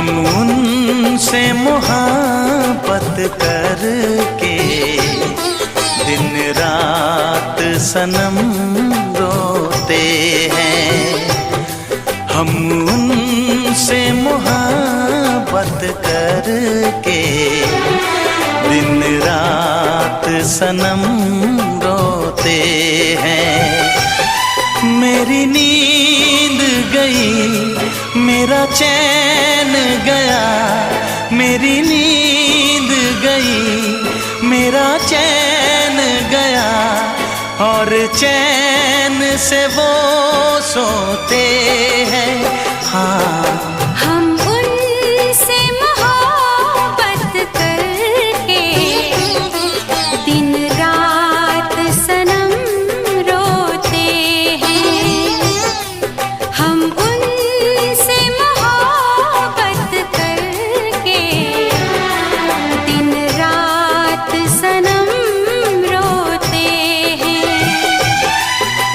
हम उनसे मोहब्बत करके दिन रात सनम रोते हैं। हम उनसे मोहब्बत करके दिन रात सनम रोते हैं। मेरी नींद गई, मेरा चैन गया, मेरी नींद गई, मेरा चैन गया, और चैन से वो सोते हैं। हाँ, हम उनसे मोहब्बत करके दिन रात सनम रोते हैं। हम उनसे मोहब्बत करके दिन रात सनम रोते हैं।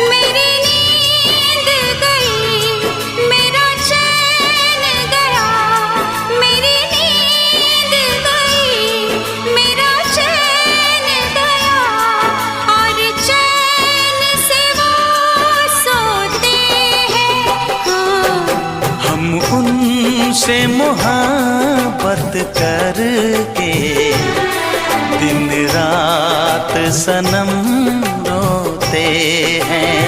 मेरी नींद गई, मेरा चैन गया, मेरी नींद गई, मेरा चैन गया, और चैन से वो सोते हैं। हाँ, हम उनसे मोहब्बत करके दिन रात सनम रोते हैं।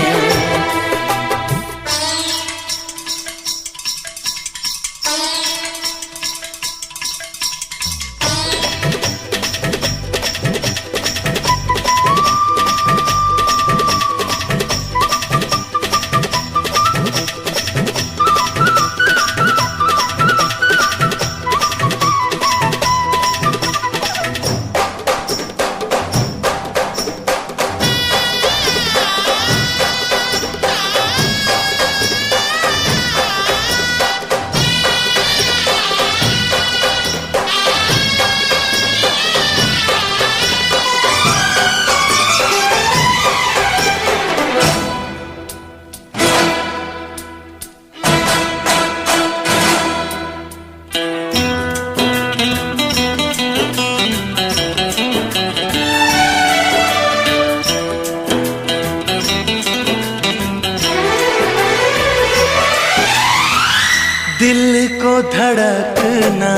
दिल को धड़कना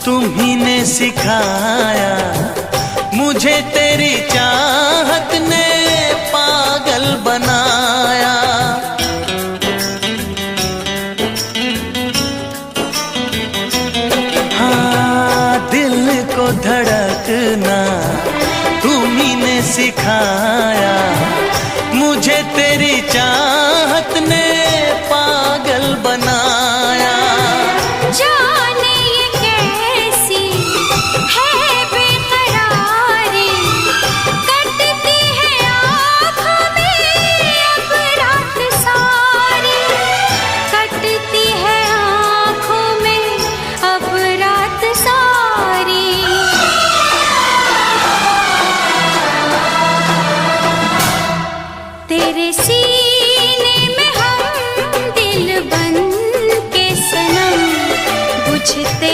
तुम्ही ने सिखाया, मुझे तेरी चाहत ने पागल बनाया। हाँ, दिल को धड़कना तुम्ही ने सिखाया, मुझे तेरी चाहत ने पागल बनाया। जाने ये कैसी है बेकरारी, कटती है आँखों में अब रात सारी, कटती है आँखों में अब रात सारी। तेरे सीने में हम दिल बन के सनम बुझते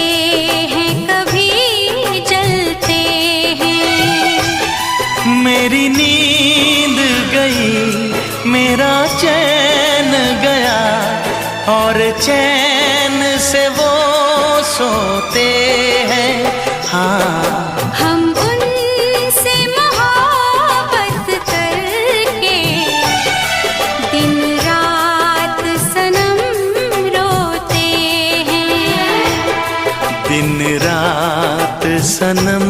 हैं, कभी जलते हैं। मेरी नींद गई, मेरा चैन गया, और चैन से वो सोते हैं। हाँ, हम उनसे मोहब्बत करके दिन रात सनम रोते हैं। दिन रात सनम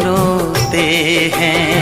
रोते हैं।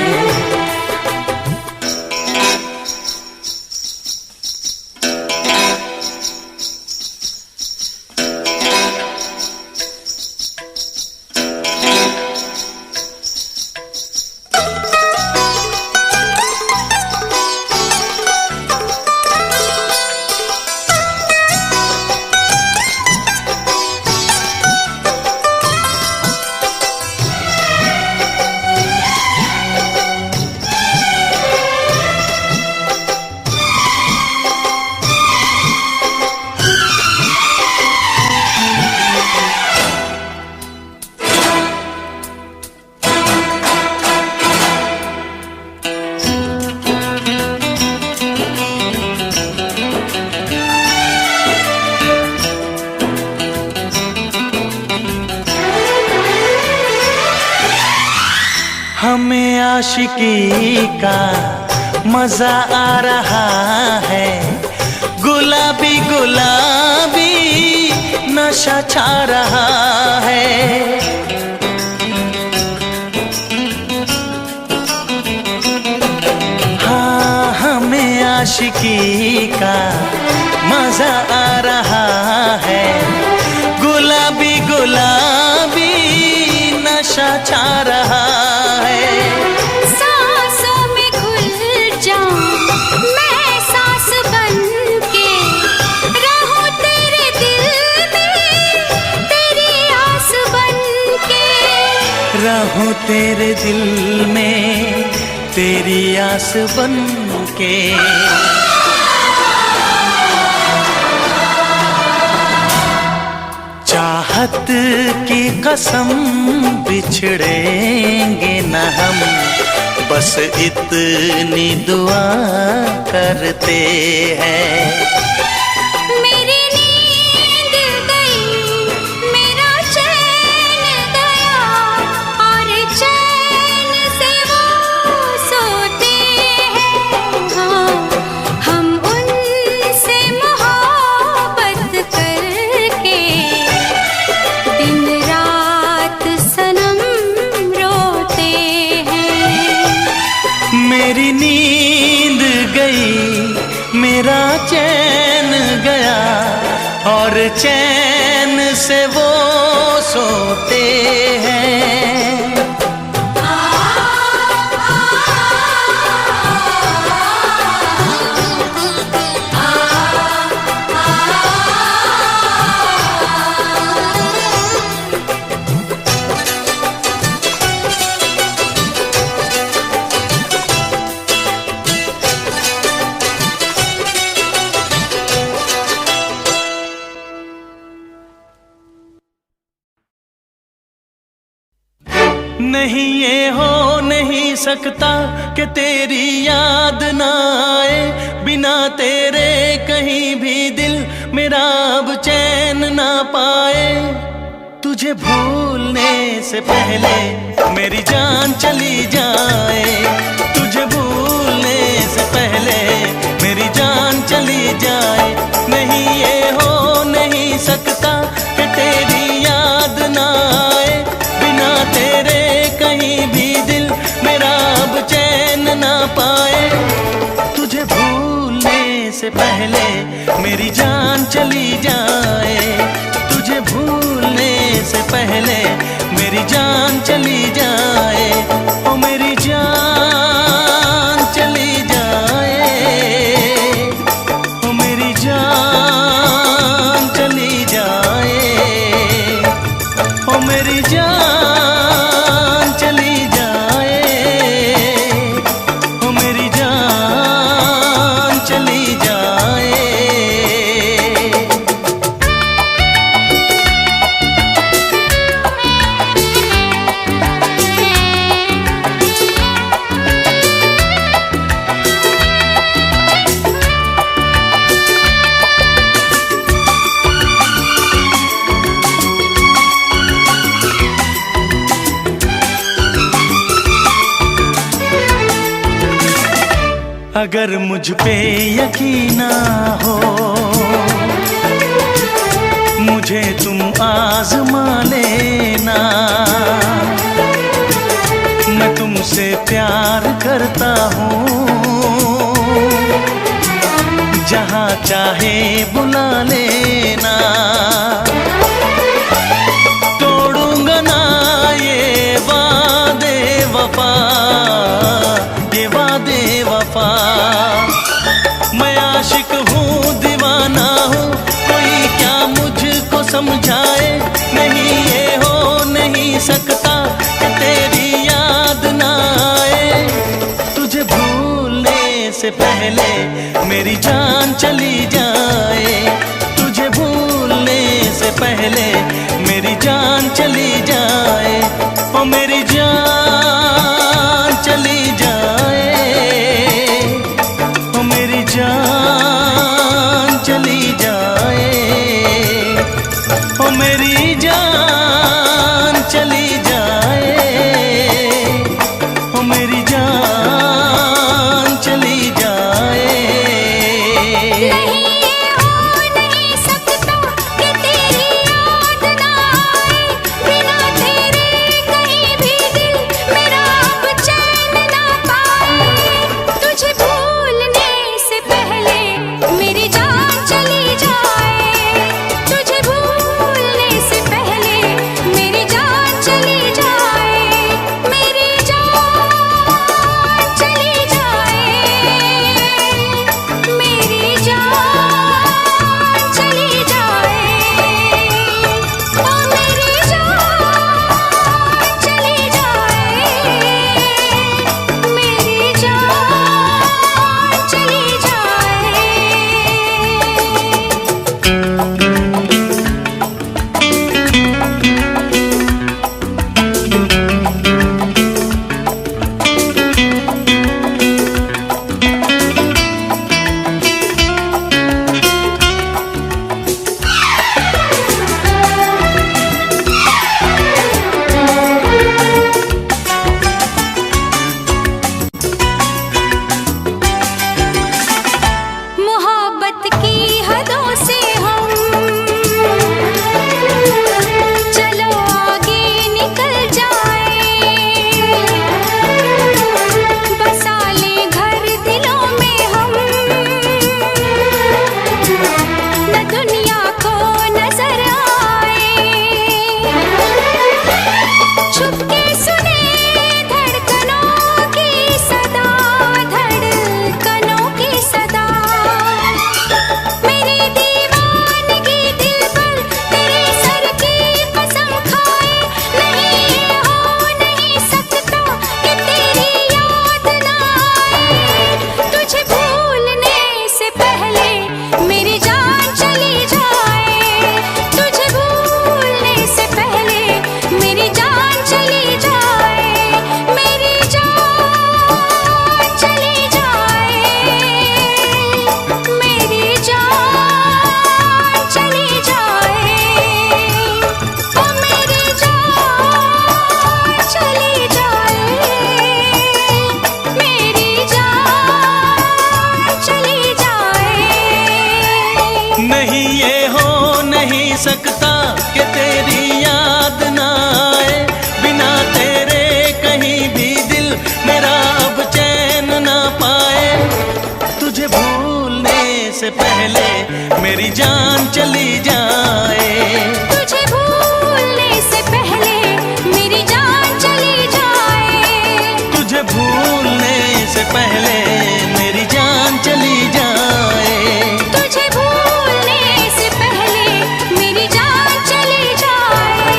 आशिकी का मजा आ रहा है, गुलाबी गुलाबी नशा छा रहा है। हाँ, हमें आशिकी का मजा आ रहा है, गुलाबी गुलाबी नशा छा रहा है। सांसों में घुल जाऊं मैं सांस बन के, रहूं तेरे दिल में तेरी आस बन के, रहूं तेरे दिल में तेरी आस बन के। चाहत की कसम बिछड़ेंगे न हम, बस इतनी दुआ करते हैं। मेरी नींद गई, मेरा चैन गया, और चैन से वो सोते हैं। हाँ, हम उनसे मोहब्बत करके दिन रात सनम रोते हैं। मेरी नींद गई, मेरा चैन गया, और चैन से वो सोते हैं। नहीं ये हो नहीं सकता कि तेरी याद ना आए, बिना तेरे कहीं भी दिल मेरा अब चैन ना पाए। तुझे भूलने से पहले मेरी जान चली जाए, तुझे भूलने से पहले मेरी जान चली जाए। नहीं ये हो नहीं सकता कि तेरी याद ना आए, बिना तेरे कहीं भी दिल मेरा अब चैन ना पाए। तुझे भूलने से पहले मेरी जान चली जाए, तुझे भूलने से पहले मेरी जान चली जाए। ओ मेरी जान चली जाए, ओ मेरी जान चली जाए, ओ मेरी जान चली जाए, ओ मेरी जान चली जाए। अगर मुझ पे यकीन ना हो, मुझे तुम आज़मा लेना। मैं तुमसे प्यार करता हूँ, जहाँ चाहे बुला लेना। तोड़ूंगा ना ये वादे वफा, ये वादे वफा। मैं आशिक हूँ दीवाना हूँ, कोई क्या मुझको समझाए। नहीं ये हो नहीं सकता कि तेरी याद ना आए। तुझे भूलने से पहले मेरी जान चली जाए, तुझे भूलने से पहले मेरी जान चली जाए। ओ मेरी जान चली जाए, ओ मेरी जान चली जाए, ओ मेरी जान चली जाए, ओ मेरी जान नहीं सकता कि तेरी याद ना आए, बिना तेरे कहीं भी दिल मेरा अब चैन ना पाए। तुझे भूलने से पहले मेरी जान चली जाए, तुझे भूलने से पहले मेरी जान चली जाए, तुझे भूलने से पहले मेरी जान चली जाए, तुझे भूलने से पहले मेरी जान चली जाए।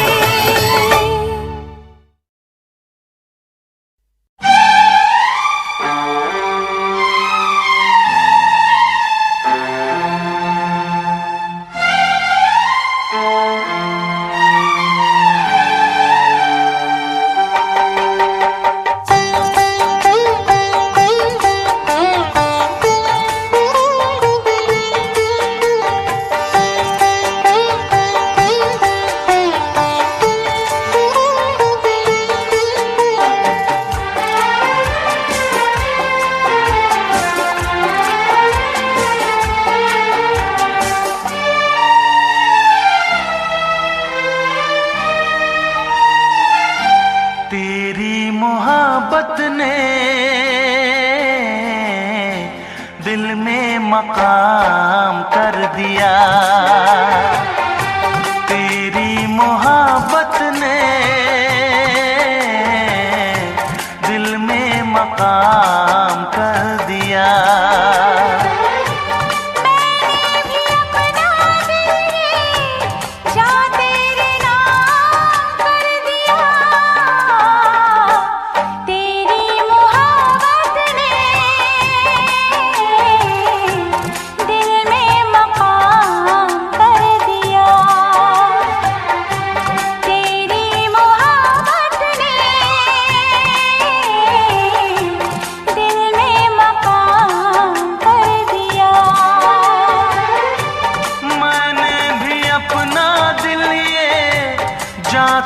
तेरी मोहब्बत ने दिल में मकाम कर दिया, तेरी मोहब्बत ने दिल में मकाम कर दिया।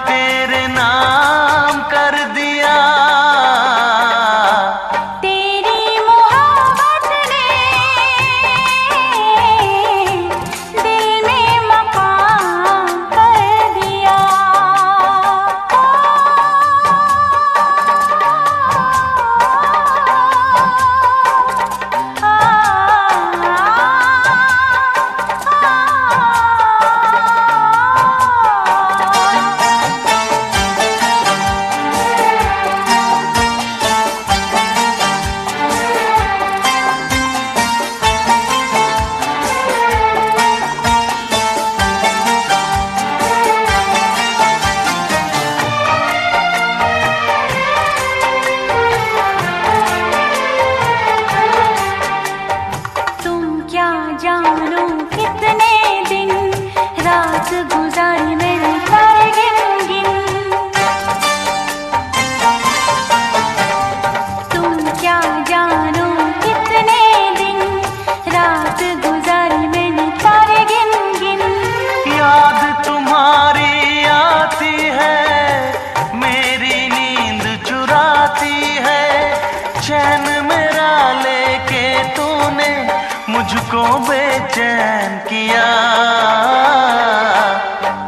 तेरे नाम कर दिया, तेरी मोहब्बत ने दिल में मकाम कर दिया। जानो कितने दिन रात गुजारी मैंने तारे गिन गिन, तुम क्या जानो कितने दिन रात गुजारी मैंने तारे गिन गिन। याद तुम्हारी आती है, मेरी नींद चुराती है, चैन मेरा लेके तूने मुझको बेचैन किया।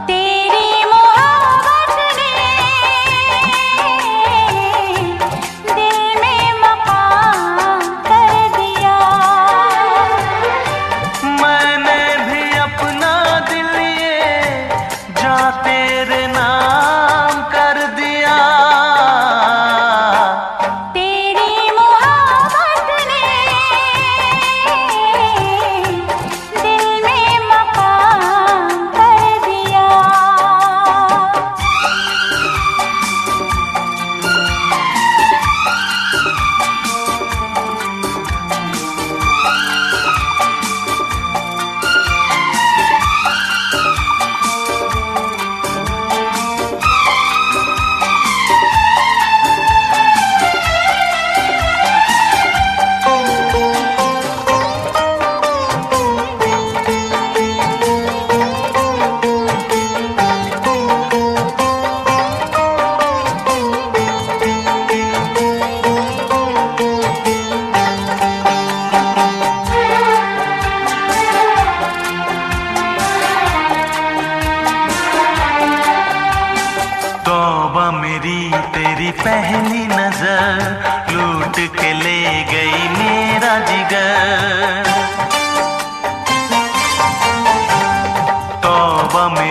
तेरी मोहब्बत ने दिल में मकाम कर दिया, मैंने भी अपना दिल ये जा तेरे नाम कर दिया। तेरी मोहब्बत ने दिल में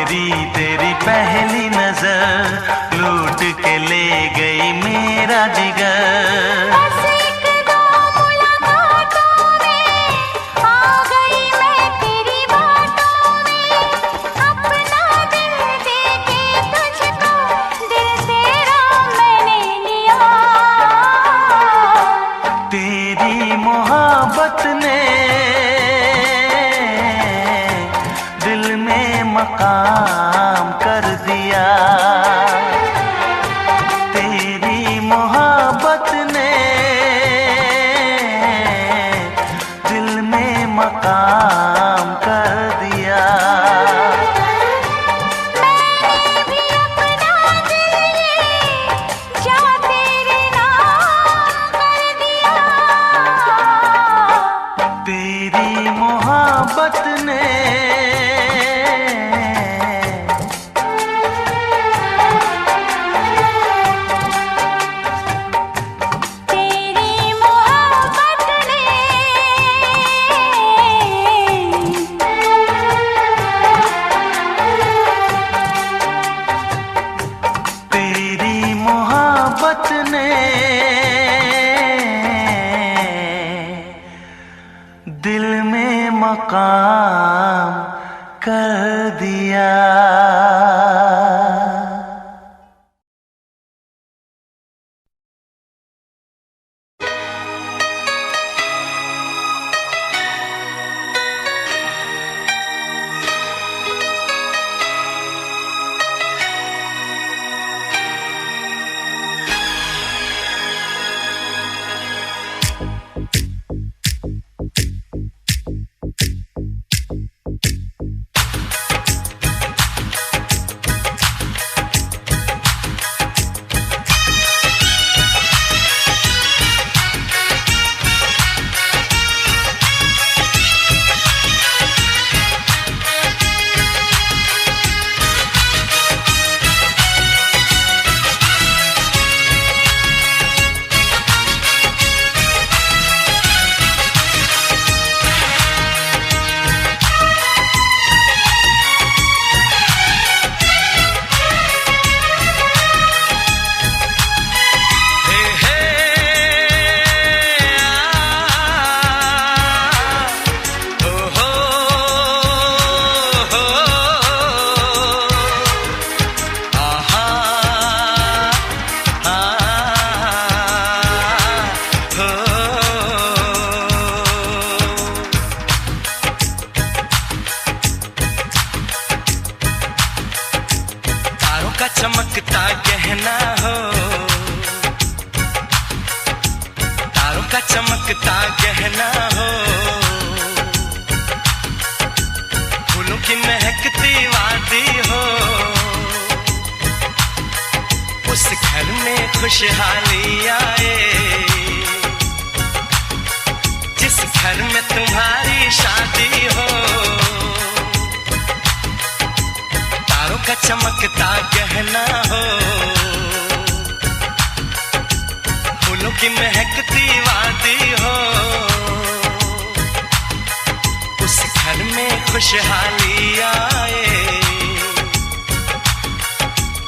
गोरी तेरी पहली नजर लूट के ले गई मेरा जिगर। बस एक दो मुलाकातों में आ गई मैं तेरी बातों में, अपना दिल दे के तुझको दिल तेरा मैंने लिया। तेरी मोहब्बत ने दिल में मकाम कर दिया, तेरी मोहब्बत ने दिल में मकाम कर दिया। मैंने भी अपना दिल ये जा तेरे नाम कर दिया। तेरी मोहब्बत ने तेरी मोहब्बत ने तेरी मोहब्बत ने दिल में मकाम कर दिया। का चमकता गहना हो, तारों का चमकता गहना हो, फूलों की महकती वादी हो, उस घर में खुशहाली आए जिस घर में तुम्हारी शादी हो। तारों का चमकता गहना हो, फूलों की महकती वादी हो, उस घर में खुशहाली आए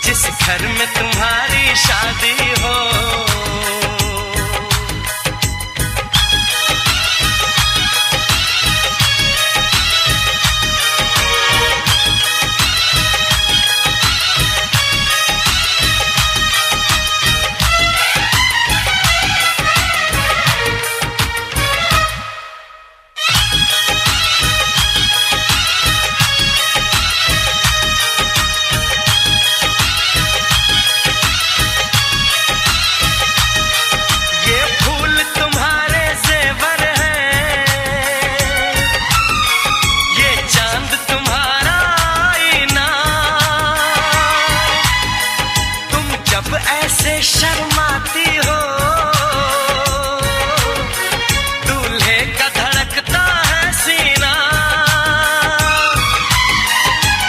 जिस घर में तुम्हारी शादी हो। शर्माती हो दूल्हे का धड़कता है सीना,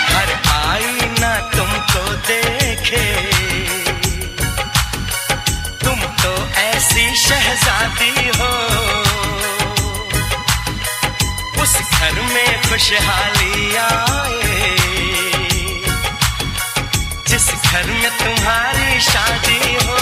हर आईना तुमको देखे, तुम तो ऐसी शहजादी हो, उस घर में खुशहाली आए घर में तुम्हारी शादी हो।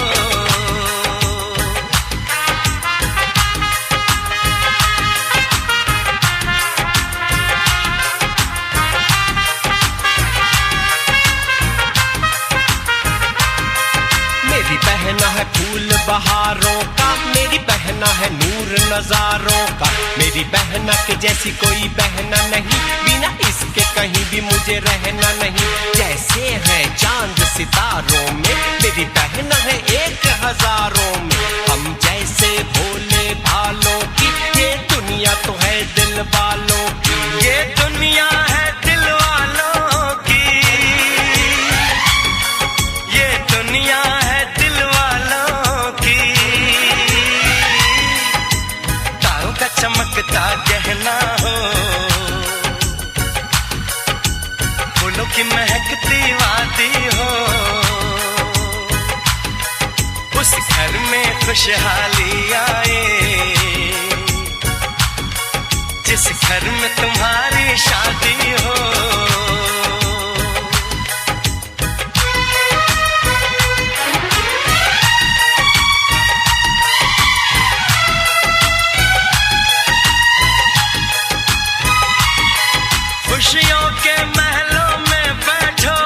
मेरी बहना है फूल बहारों का, मेरी बहना है नूर नजारों का, मेरी बहना के जैसी कोई बहना नहीं, बिना इसके कहीं भी मुझे रहना नहीं। जैसे है चांद सितारों में, मेरी बहना है एक हजारों में। हम जैसे भोले भालों की, ये दुनिया तो है दिल वालों की, ये दुनिया है दिल वालों की, ये दुनिया है दिल वालों की। तारों का चमकता गहना हो, फूलों की महकती वादी हो, उस घर में खुशहाली आए, जिस घर में तुम्हारी शादी हो। खुशियों के महलों में बैठो,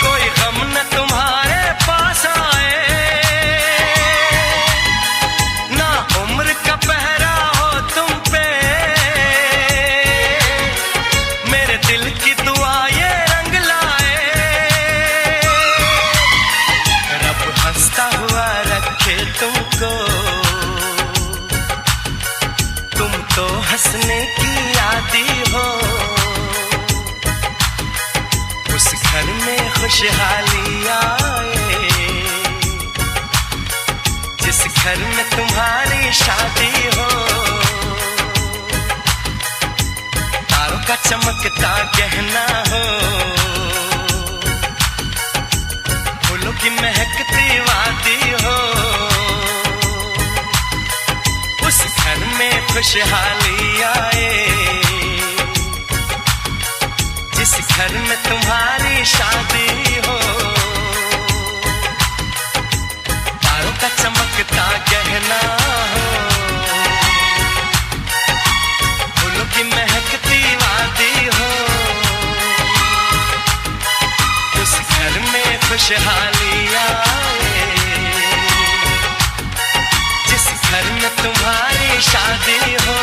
कोई गम न तुम्हारे पास आए, ना उम्र का पहरा हो तुम पे, मेरे दिल की दुआ ये रंग लाए। रब हंसता हुआ रखे तुमको, तुम तो हंसने की आदी हो, उस घर में खुशहाली आए, जिस घर में तुम्हारी शादी हो। तारों का चमकता गहना हो, फूलों की महकती वादी हो, उस घर में खुशहाली आए, जिस घर में तुम्हारी शादी हो। तारों का चमकता गहना हो, फूलों की महकती वादी हो, उस घर में खुशहाली आए, जिस घर में तुम्हारी शादी हो।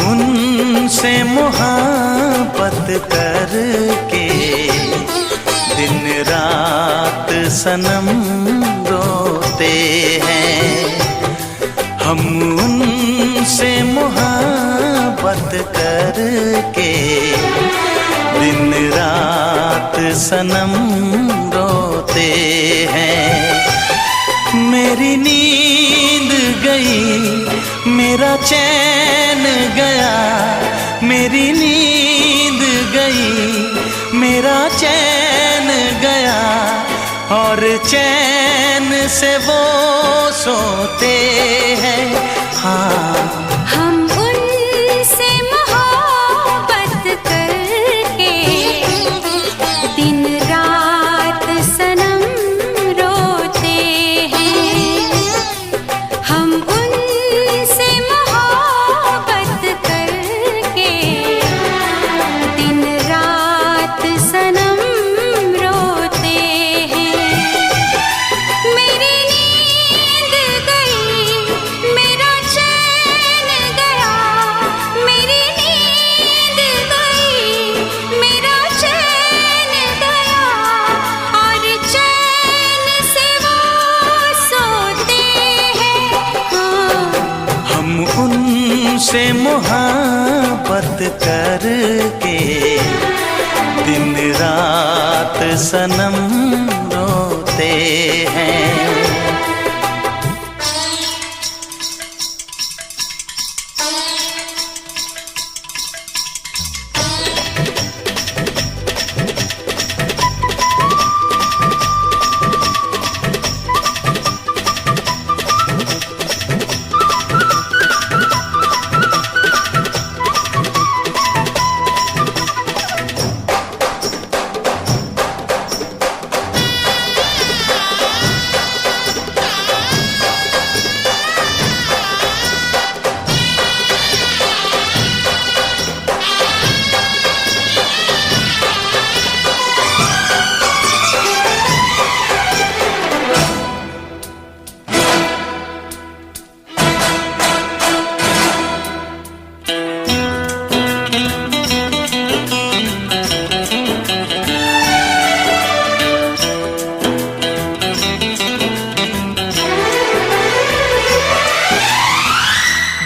उनसे मोहब्बत करके दिन रात सनम रोते हैं। हम उनसे मोहब्बत करके दिन रात सनम रोते हैं। मेरी नींद गई मेरा चैन गया, मेरी नींद गई मेरा चैन गया और चैन से वो सोते हैं। हाँ, हम उनसे मोहब्बत करके दिन रात सनम रोते हैं। हम उनसे मोहब्बत करके दिन रात सनम रोते हैं। मेरी नींद गई, मेरा चैन गया। मेरी नींद गई, मेरा चैन गया। और चैन से वो सोते हैं। हाँ, हम उनसे मोहब्बत करके दिन रात सनम रोते हैं।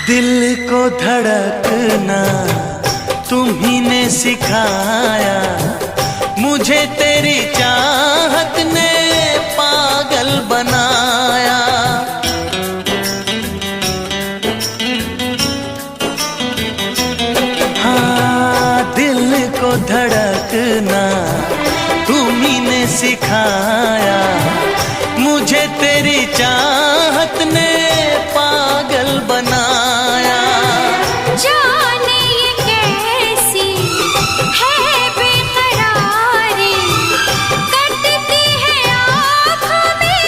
दिल को धड़कना तुम्ही ने सिखाया, मुझे तेरी चाहत ने पागल बनाया। हाँ, दिल को धड़कना तुम्ही ने सिखाया, मुझे तेरी चाहत ने पागल बनाया। जाने ये कैसी है बेकरारी, कटती है आँखों में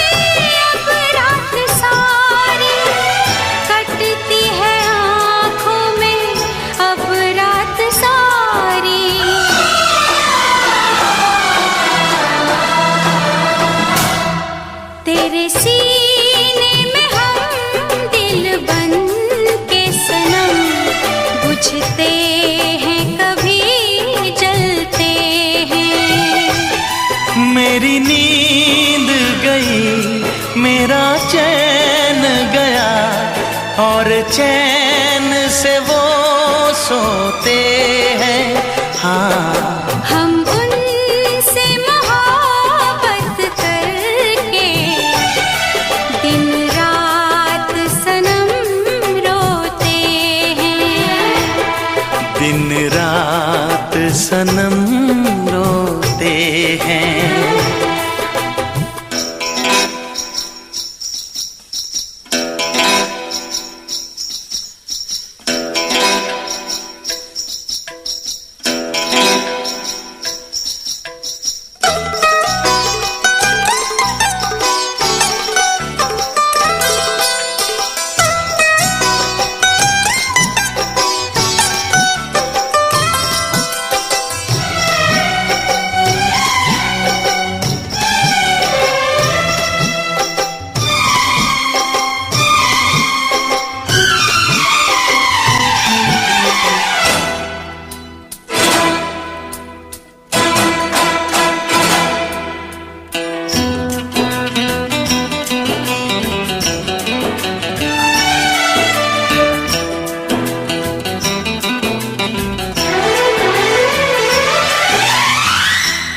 अब रात सारी। कटती है आँखों में अब रात सारी। तेरे सीने में हम दिल बन के सनम, बुझते हैं कभी जलते हैं। मेरी नींद गई, मेरा चैन गया, और चैन से वो सोते हैं। हाँ, हम उनसे मोहब्बत करके दिन रात सनम रोते हैं। दिन रात सनम रोते हैं।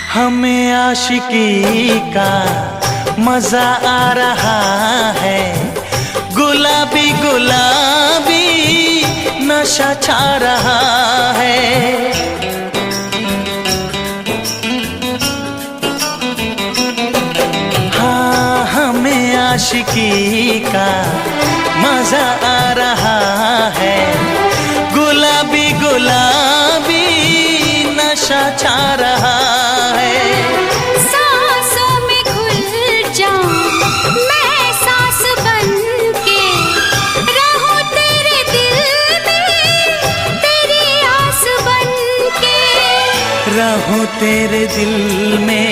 हमें आशिकी का मजा आ रहा है, गुलाबी गुलाबी नशा छा रहा है। नशा छा रहा है। सांसों में घुल जाऊं मैं सांस बन के, रहूं तेरे दिल में तेरी आस बन के, रहूं तेरे दिल में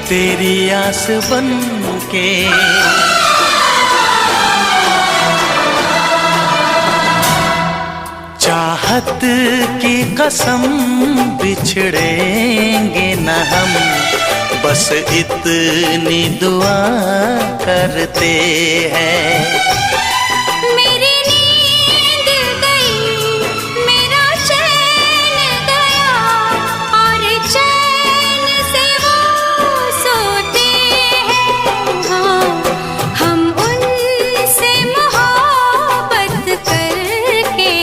तेरी आस बन के। चाहत की कसम बिछड़ेंगे न हम, बस इतनी दुआ करते हैं। मेरी नींद गई मेरा चैन गया, और चैन से वो सोते हैं। हाँ, हम उनसे मोहब्बत करके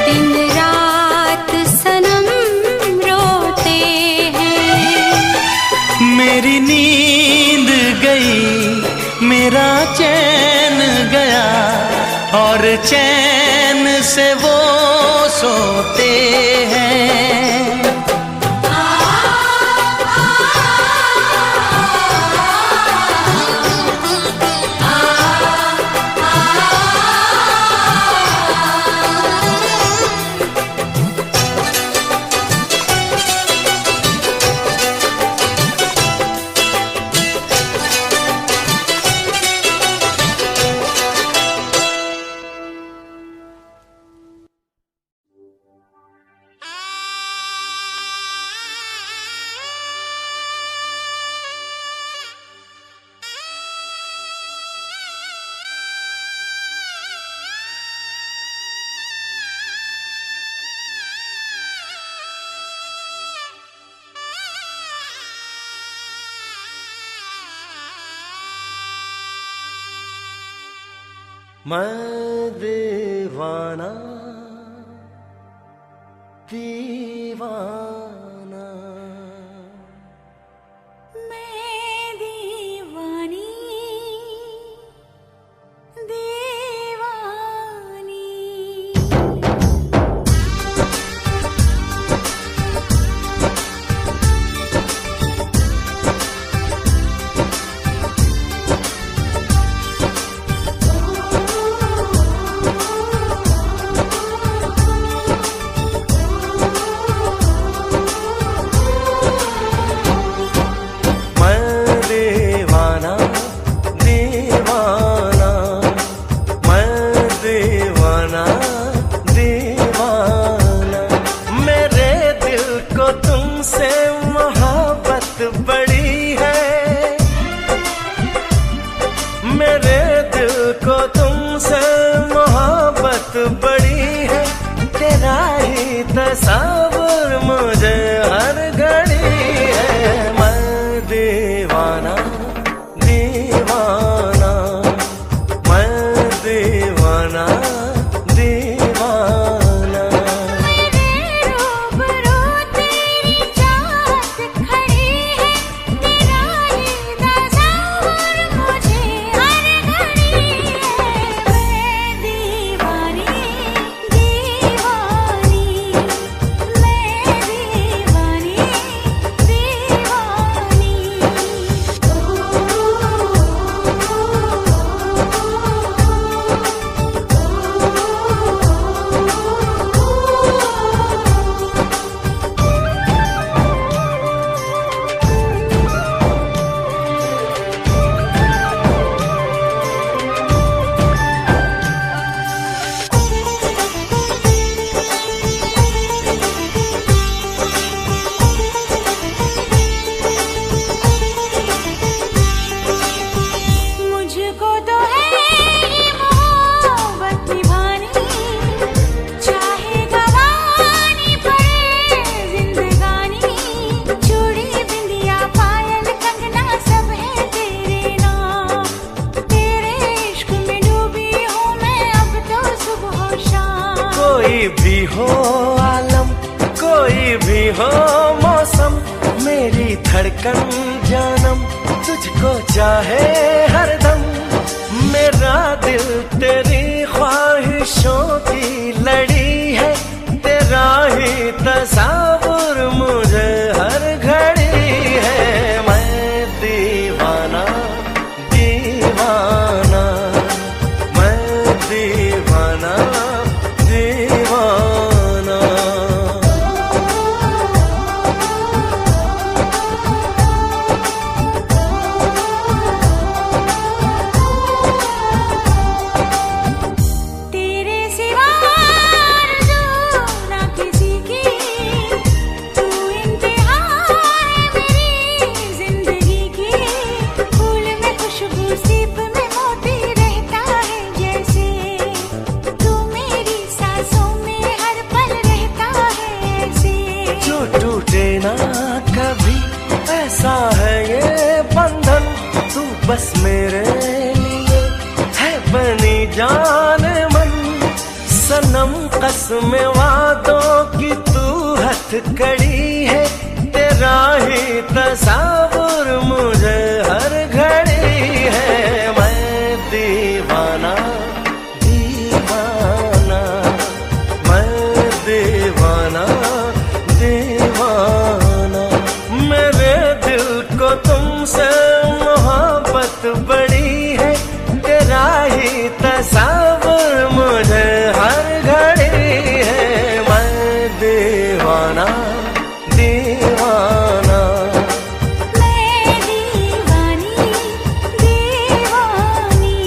दिन रात सनम रोते हैं। मेरी नींद गई मेरा चैन गया, और चैन से वो सोते हैं। मैं दीवाना दीवाना, मैं दीवानी दीवानी। बड़ी है तेरा ही तस्वीर मुझे हर घड़ी है। मैं दीवाना दीवाना, मैं दीवाना दीवाना। मेरे रूबरू तेरी चाहत खड़ी है, तेरा ही तस्वीर मुझे हर घड़ी है। मैं दीवानी दीवानी, मैं दीवानी मुझको तो है ये मोहब्बत निभानी, चाहे गवानी पड़े जिंदगानी। चूड़ी बिंदिया पायल कंगना सब है तेरे नाम, तेरे इश्क में डूबी हूँ मैं अब तो सुबह शाम। कोई भी हो आलम, कोई भी हो मौसम, मेरी धड़कन जानम तुझको चाहे हरदम। मेरा दिल तेरी ख्वाहिशों की लड़ी है, तेरा ही तस्वीर मुझे हर घड़ी है। मैं दीवाना दीवाना, मैं दीवाना दीवाना। तेरे सिवा आरज़ू ना किसी की, तू इंतहा है मेरी जिंदगी की। फूल में खुशबू सीप में मोती रहता है जैसे, तू मेरी सांसों में हर पल रहता है ऐसे। जो टूटे ना कभी ऐसा है ये बंधन, तू बस मेरे लिए है बनी जान मन। सनम कसम वादों की तू हथकड़ी है, तेरा ही तस्वीर मुझे हर घड़ी है। मैं दीवाना दीवाना, मैं दीवाना दीवाना। मेरे दिल को तुमसे मोहब्बत बड़ी है, तेरा ही तस्वीर मुझे हर घड़ी है। मैं दीवाना दीवाना। मैं दीवानी दीवानी।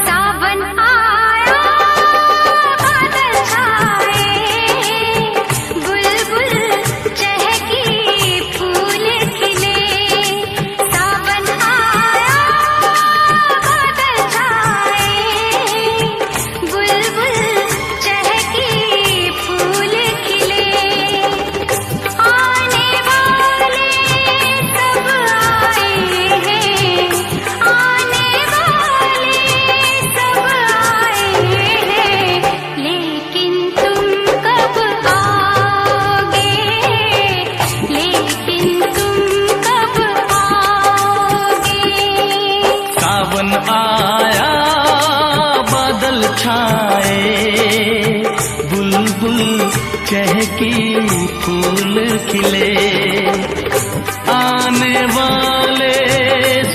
सावन आया बादल छाए, बुलबुल चहकी फूल खिले। सावन आया बादल छाए, बुलबुल चहकी फूल खिले। आने वाले सब आए हैं, आने वाले सब आए हैं, लेकिन तुम कब आओगे, लेकिन तुम कब आओगे। सावन आया बादल छाए, बुलबुल चहकी फूल खिले। आने वाले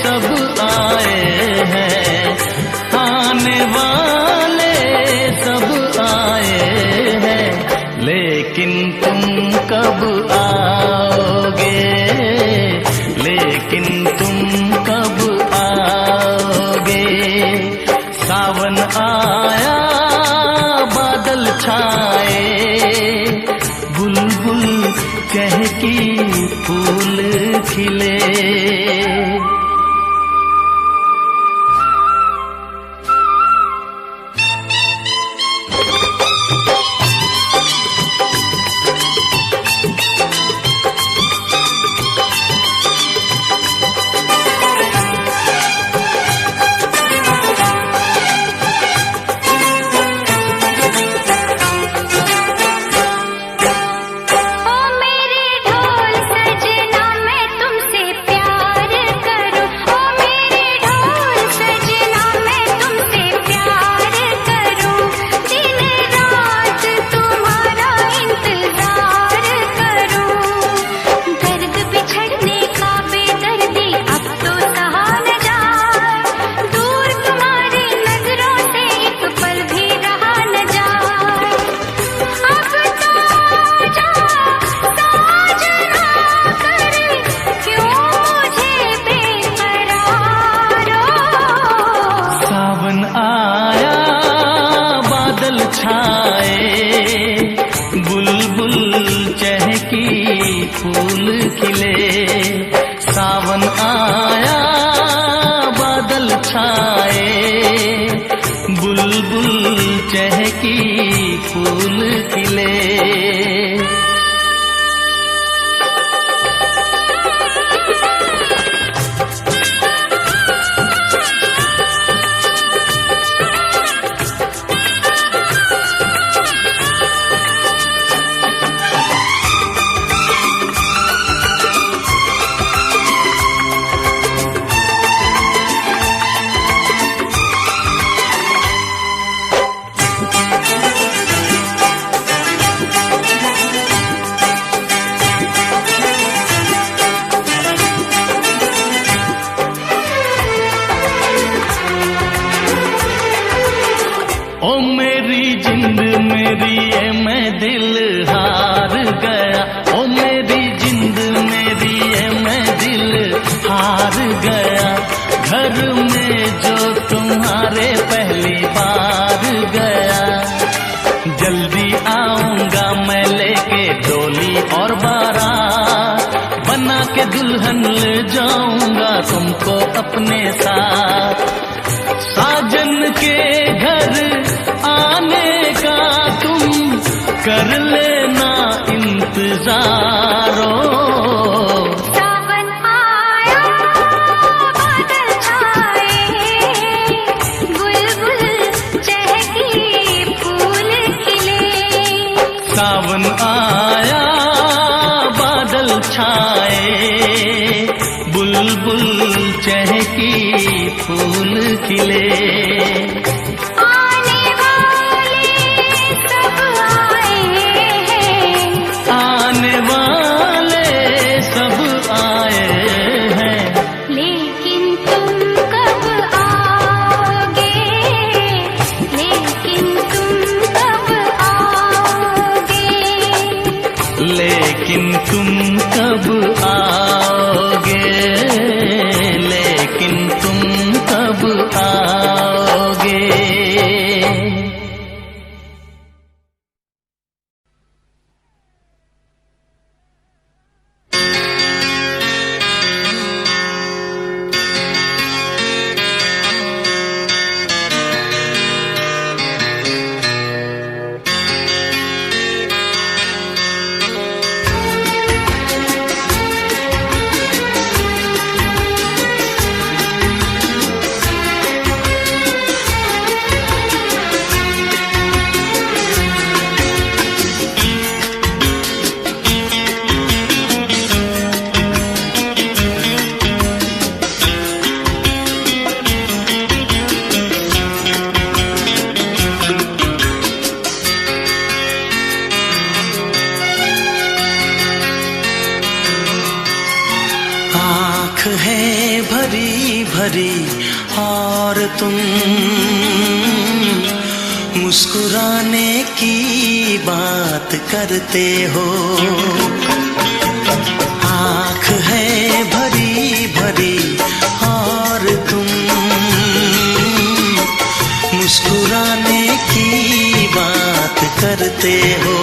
सब आए हैं, आने वाले सब आए हैं, लेकिन तुम कब आओगे, लेकिन तुम कब आओगे। सावन आया बादल छाए, बुलबुल चहकी फूल खिले। बुलबुल चहकी फूल खिले। ओ मेरी जिंद मेरी ये मैं दिल हार गया। ओ मेरी जिंद मेरी ये मैं दिल हार गया। घर में जो तुम्हारे पहली बार गया। जल्दी आऊंगा मैं लेके डोली और बारात, बना के दुल्हन ले जाऊंगा तुमको अपने साथ। साजन के घर आने का तुम कर लेना इंतजारो। सावन आया बादल छाए, बुलबुल चहकी फूल खिले। सावन आया बादल छाए, बुलबुल चहकी फूल खिले। आने वाले सब आए हैं, आने वाले सब आए हैं, लेकिन तुम कब आओगे, लेकिन तुम कब आओगे। लेकिन तुम कब आओगे, लेकिन तुम कब आओगे। आँख है भरी भरी और तुम मुस्कुराने की बात करते हो। आँख है भरी भरी और तुम मुस्कुराने की बात करते हो।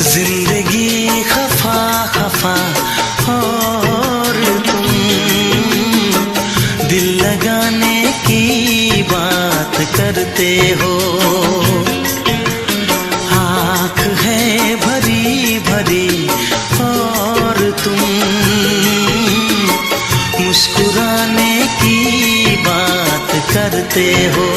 जिंदगी खफा खफा और तुम दिल लगाने की बात करते हो। आँख है भरी भरी और तुम मुस्कुराने की बात करते हो।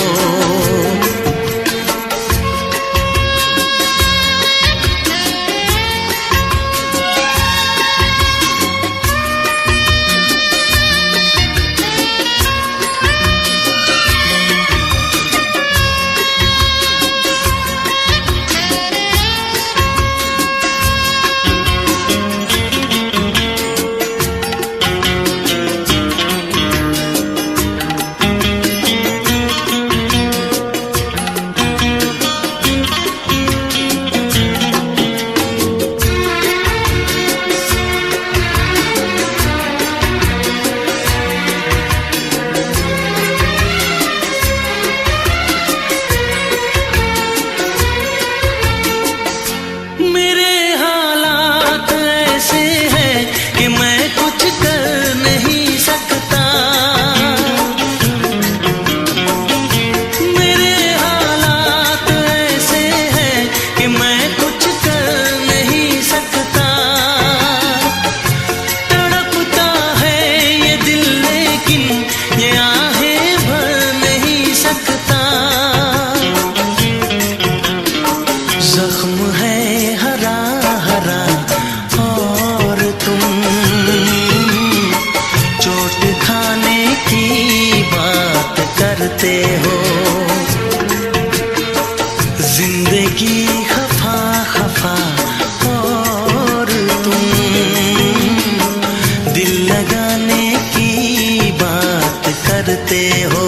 करते हो।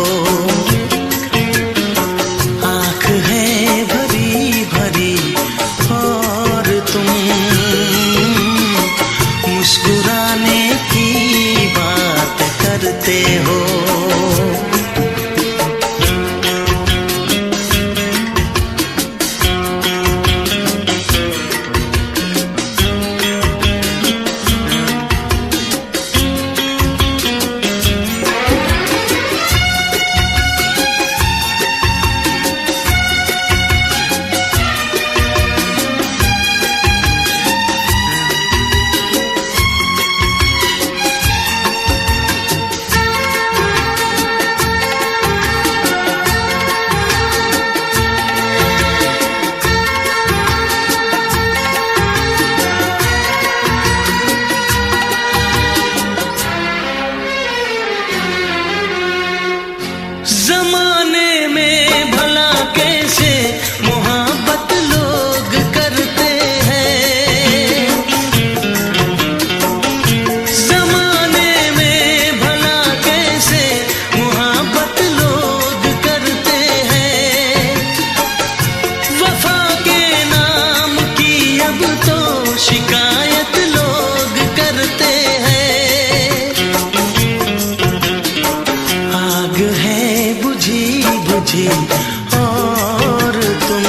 आँख है भरी भरी और तुम मुस्कुराने की बात करते हो। जमाने में भला कैसे मोहब्बत लोग करते हैं। जमाने में भला कैसे मोहब्बत लोग करते हैं। वफा के नाम की अब तो शिकायत लोग करते हैं। आग है बुझी बुझी और तुम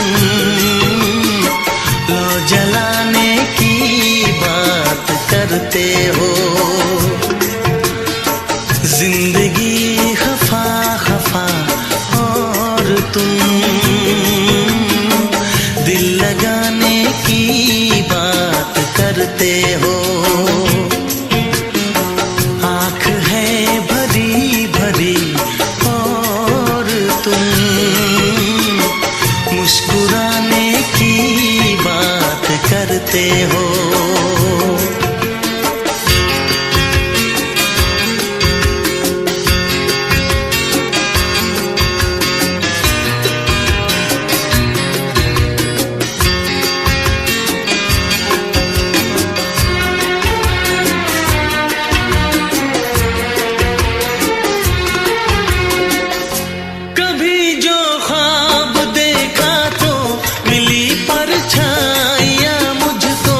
लो जलाने की बात करते हो। जिंदगी खफा खफा और तुम दिल लगाने की बात करते हो। आँख है भरी भरी और तुम मुस्कुराने की बात करते हो। कभी जो ख्वाब देखा तो मिली परछाइयाँ मुझको।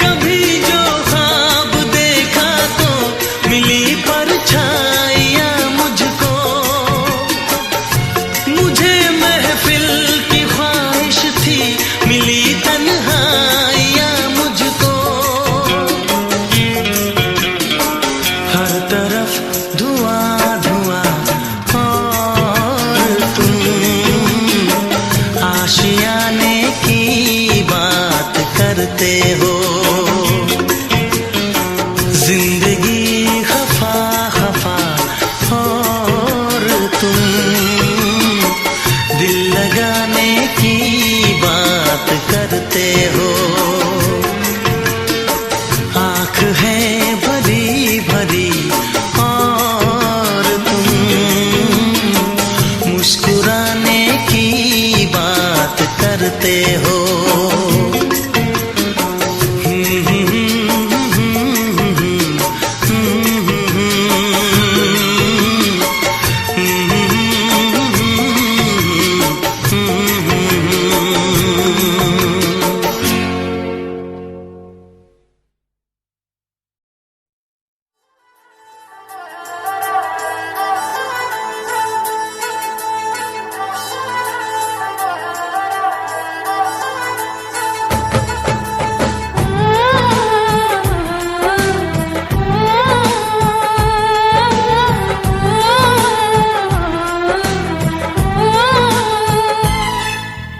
कभी जो ख्वाब देखा तो मिली परछाइयाँ मुझको। मुझे महफिल की ख्वाहिश थी मिली तन्हाइयाँ मुझको। हर तरफ धुआं धुआं और तुम आशियाने की बात करते हो। जिंदगी खफा खफा और तुम दिल लगाने की बात करते हो। आँख है भरी भरी और तुम मुस्कुराने की बात करते हो।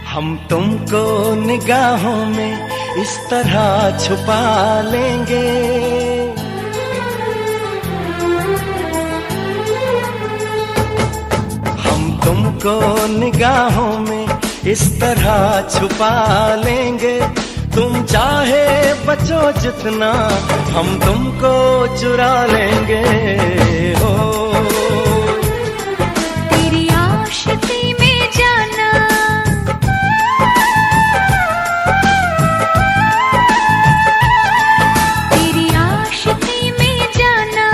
हम तुमको निगाहों में इस तरह छुपा लेंगे। हम तुमको निगाहों में इस तरह छुपा लेंगे। तुम चाहे बचो जितना हम तुमको चुरा लेंगे। हो तेरी आशिकी में जाना, तेरी आशिकी में जाना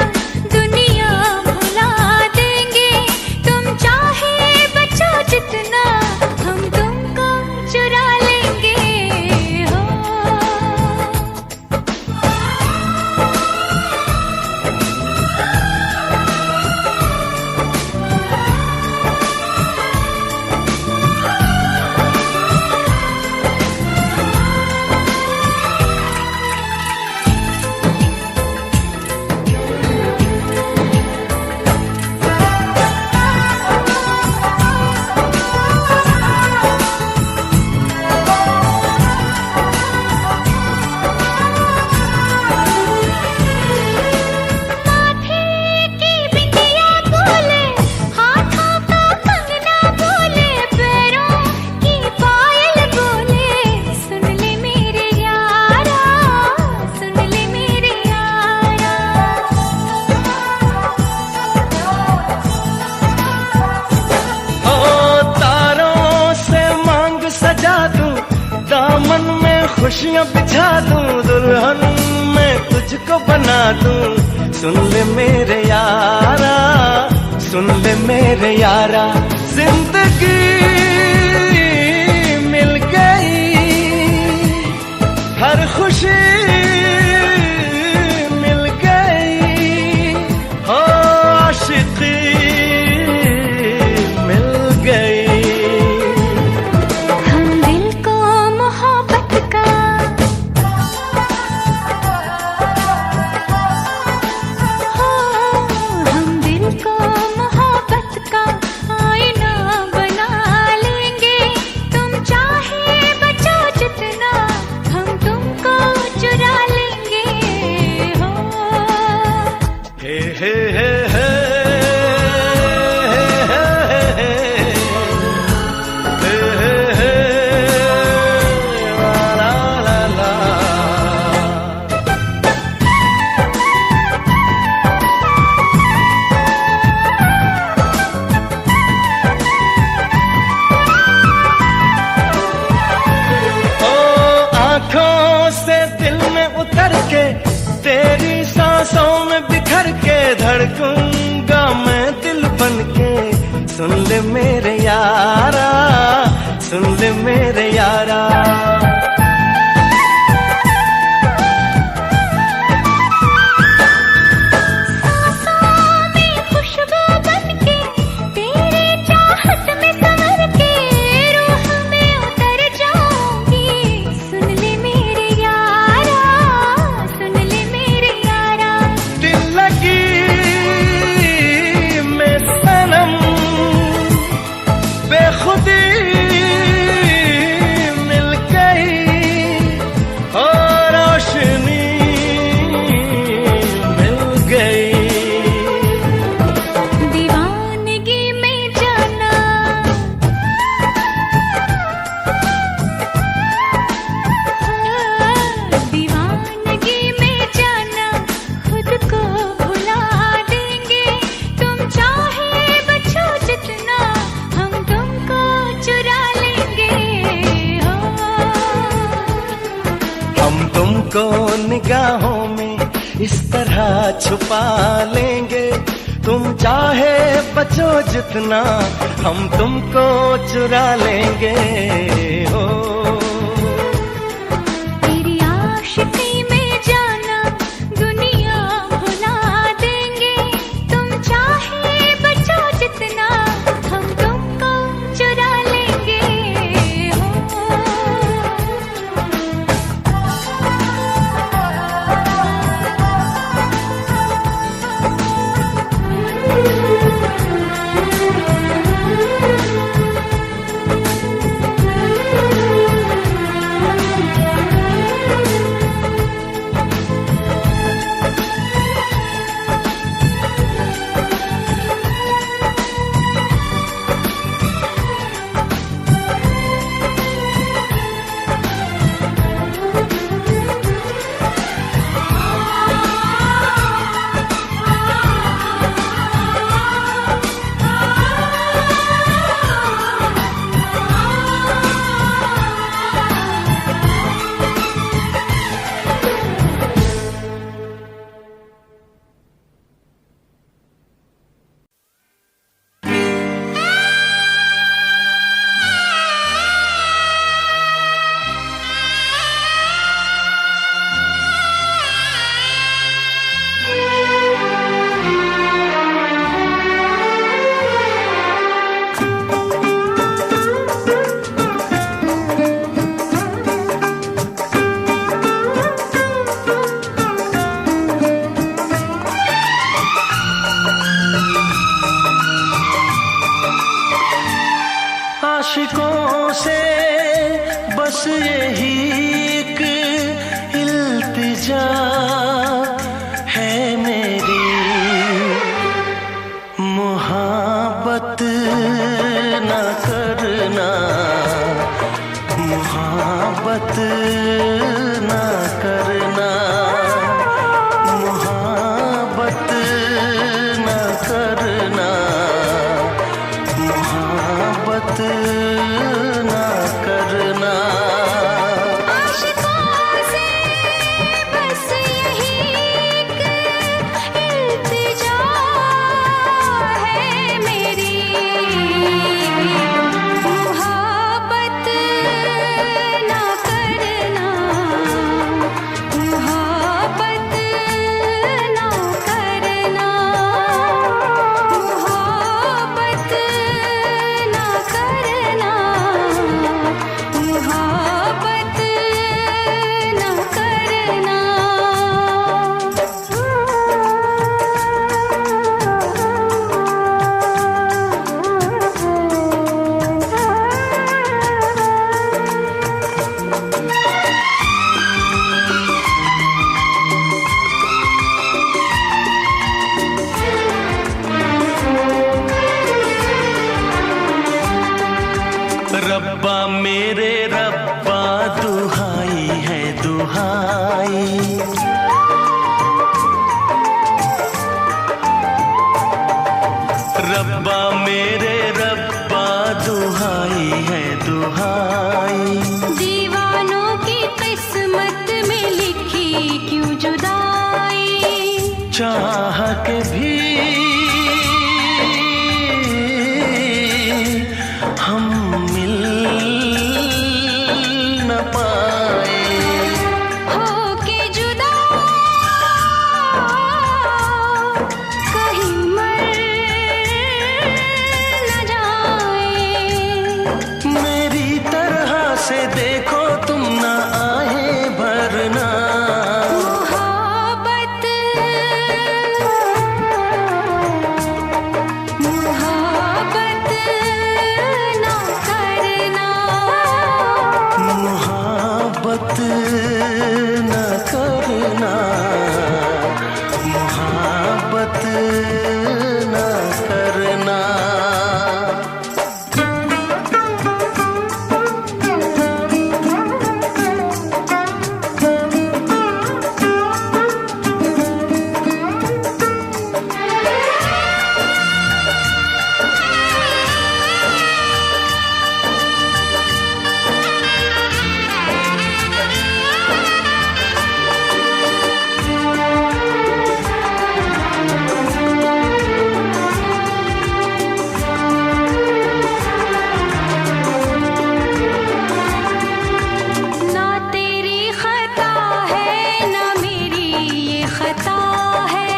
खुशियाँ बिछा दूं दुल्हन मैं तुझको बना दूं। सुन ले मेरे यारा, सुन ले मेरे यारा, जिंदगी मिल गई, हर खुशी मिल गई, हो आशिकी मिल गई। हम दिल को मोहब्बत का हम दिल को मोहब्बत का आईना बना लेंगे। तुम चाहे बचो जितना हम तुमको चुरा लेंगे। हो हे हे हे हे उतर के तेरी सांसों में बिखर के धड़कूंगा मैं दिल बन के। सुन ले मेरे यारा, सुन ले मेरे यारा, खुदी मिल गई, और रोशनी मिल गई। दीवानगी में जाना दीवानगी में जाना खुद को भुला देंगे। तुम चाहे बचो जितना हम तुमको चुरा लेंगे। हो हम तुमको निगाहों में इस तरह छुपा लेंगे। तुम चाहे बचो जितना हम तुमको चुरा लेंगे। हो तेरी आशिकी में जाना दुनिया भुला देंगे। तुम चाहे बचो जितना हम तुमको चुरा लेंगे। हो आशिकों से बस यही एक इल्तिजा है मेरी, मोहब्बत न करना, मोहब्बत न करना, मोहब्बत न करना, मोहब्बत न करना। आशिकों रब्बा मेरे रब्बा दुहाई है दुहाई, दीवानों की किस्मत में लिखी क्यों जुदाई, चाह के भी हम मिल न पाए। होके जुदा कहीं मर न जाए, मेरी तरह से देखो तुम ना आए भरना, मोहब्बत मोहब्बत ना करना, मोहब्बत न करना, मोहब्बत न करना। ना तेरी खता है ना मेरी ये खता है,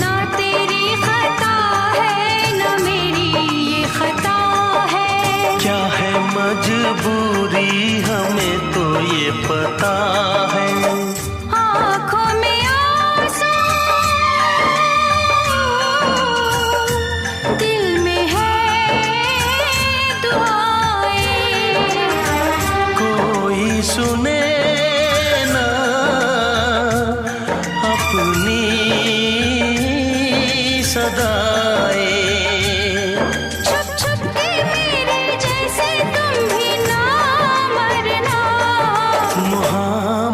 ना तेरी खता है ना मेरी ये खता है, क्या है मजबूरी हमें तो ये पता है, आँखों में आंसू दिल में है दुआएं, कोई सुने ना अपनी सदाएं, छुप छुप के मेरे जैसे तुम भी ना मरना, मोहब्बत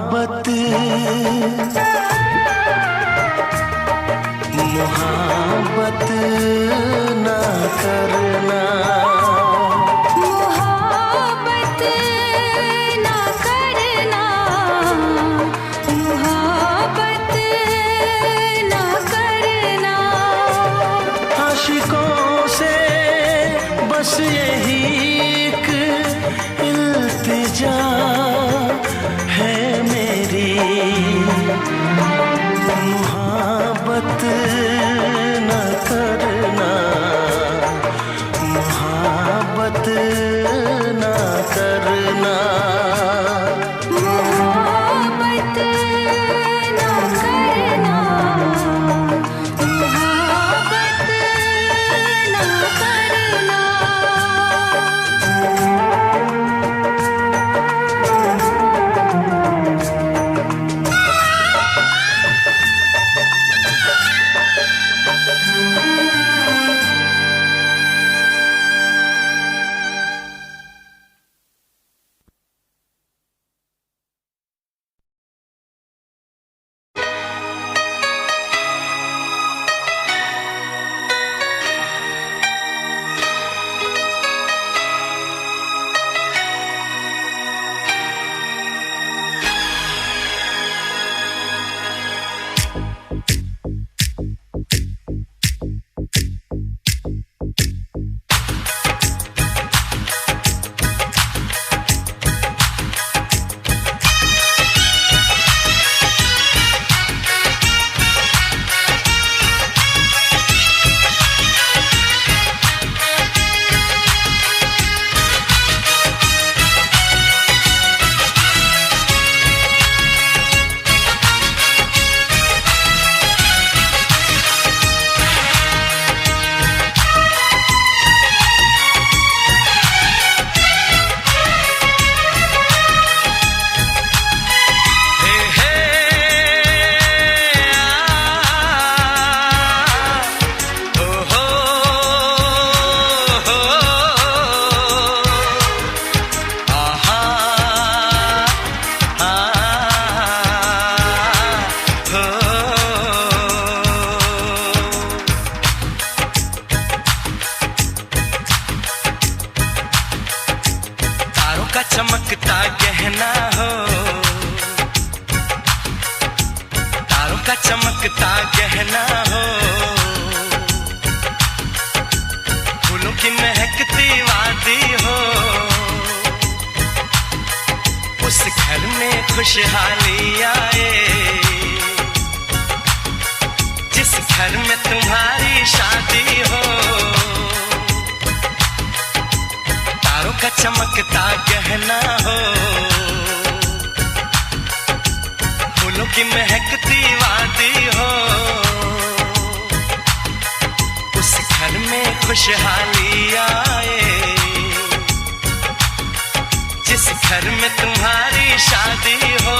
का चमकता गहना हो, फूलों की महकती वादी हो, उस घर में खुशहाली आए जिस घर में तुम्हारी शादी हो। तारों का चमकता गहना हो, फूलों की महकती वादी हो, उस घर में खुशहाली आए जिस घर में तुम्हारी शादी हो।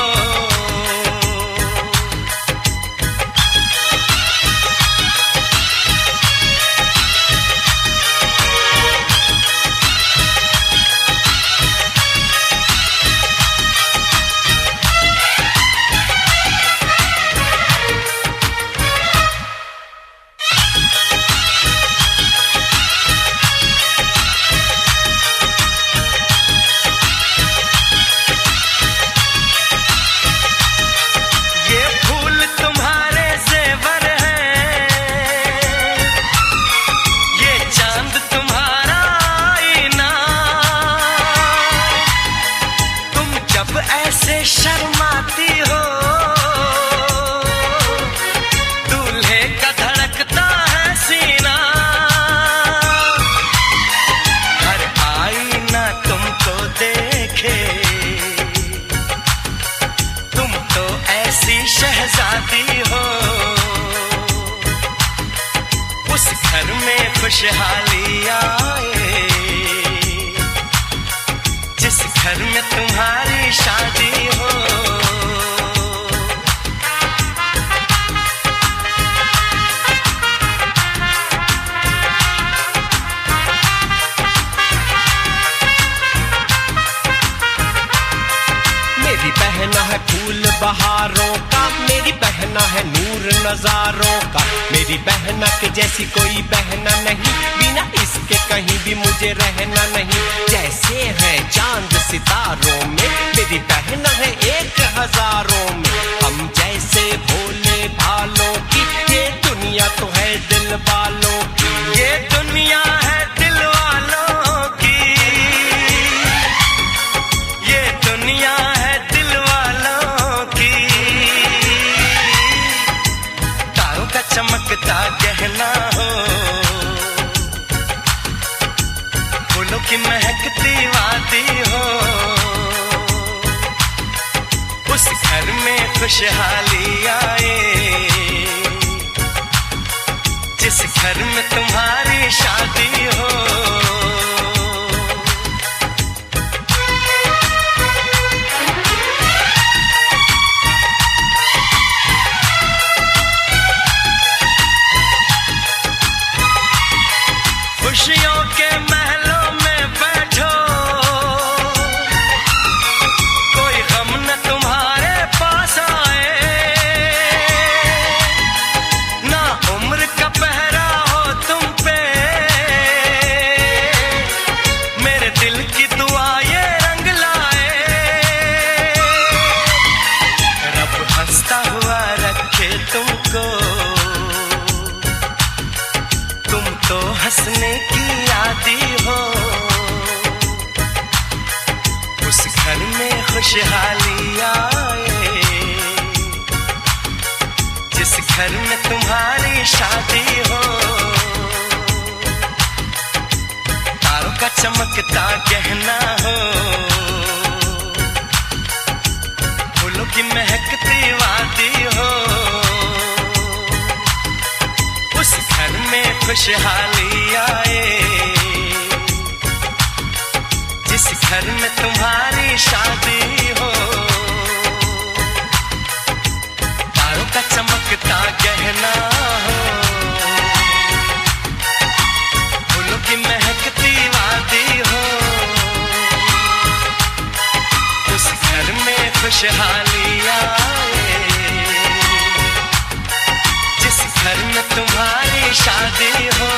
शर्माती हो, दूल्हे का धड़कता है सीना, हर आईना तुमको देखे, तुम तो ऐसी शहजादी हो। उस घर में खुशहाली आए जिस घर में तुम्हारी शादी हो। मेरी बहना है फूल बहारों का, मेरी बहना है नूर नजारों का, मेरी बहना के जैसी कोई बहना नहीं, बिना इसके कहीं भी मुझे रहना नहीं। जैसे है चांद सितारों में, मेरी बहना है 1000 में, हम जैसे भोले भालों की, ये दुनिया तो है दिल वालों की, ये दुनिया है दिल वालों की, ये दुनिया है दिल वालों की। तारों का चमकता गहना हो, फूलों की महकती वादी हो, उस घर में खुशहाली आए जिस घर में तुम्हारी शादी हो। खुशियों के महलों में बैठो, कोई गम न तुम्हारे पास आए, ना उम्र का पहरा हो तुम पे, मेरे दिल की दुआ ये रंग लाए। रब हंसता हुआ रखे तुमको, तुम तो हंसने की आदी हो। उस घर में खुशहाली आए जिस घर में तुम्हारी शादी हो। तारों का चमकता गहना हो, फूलों की महकती वादी हो, उस घर में खुशहाली आए जिस घर में तुम्हारी शादी हो। तारों का चमकता गहना हो, फूलों की महकती वादी हो, उस घर में खुशहाली आए जिस घर में तुम्हारी शादी हो।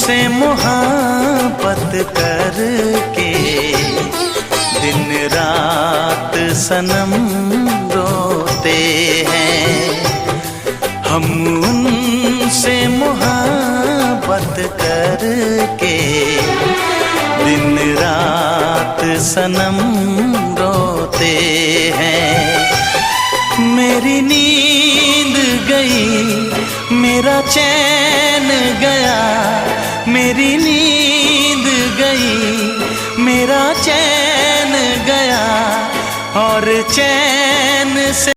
उनसे मोहब्बत करके दिन रात सनम रोते हैं। हम उनसे मोहब्बत करके दिन रात सनम रोते हैं। मेरी नींद गई, मेरा चैन गया, मेरी नींद गई, मेरा चैन गया और चैन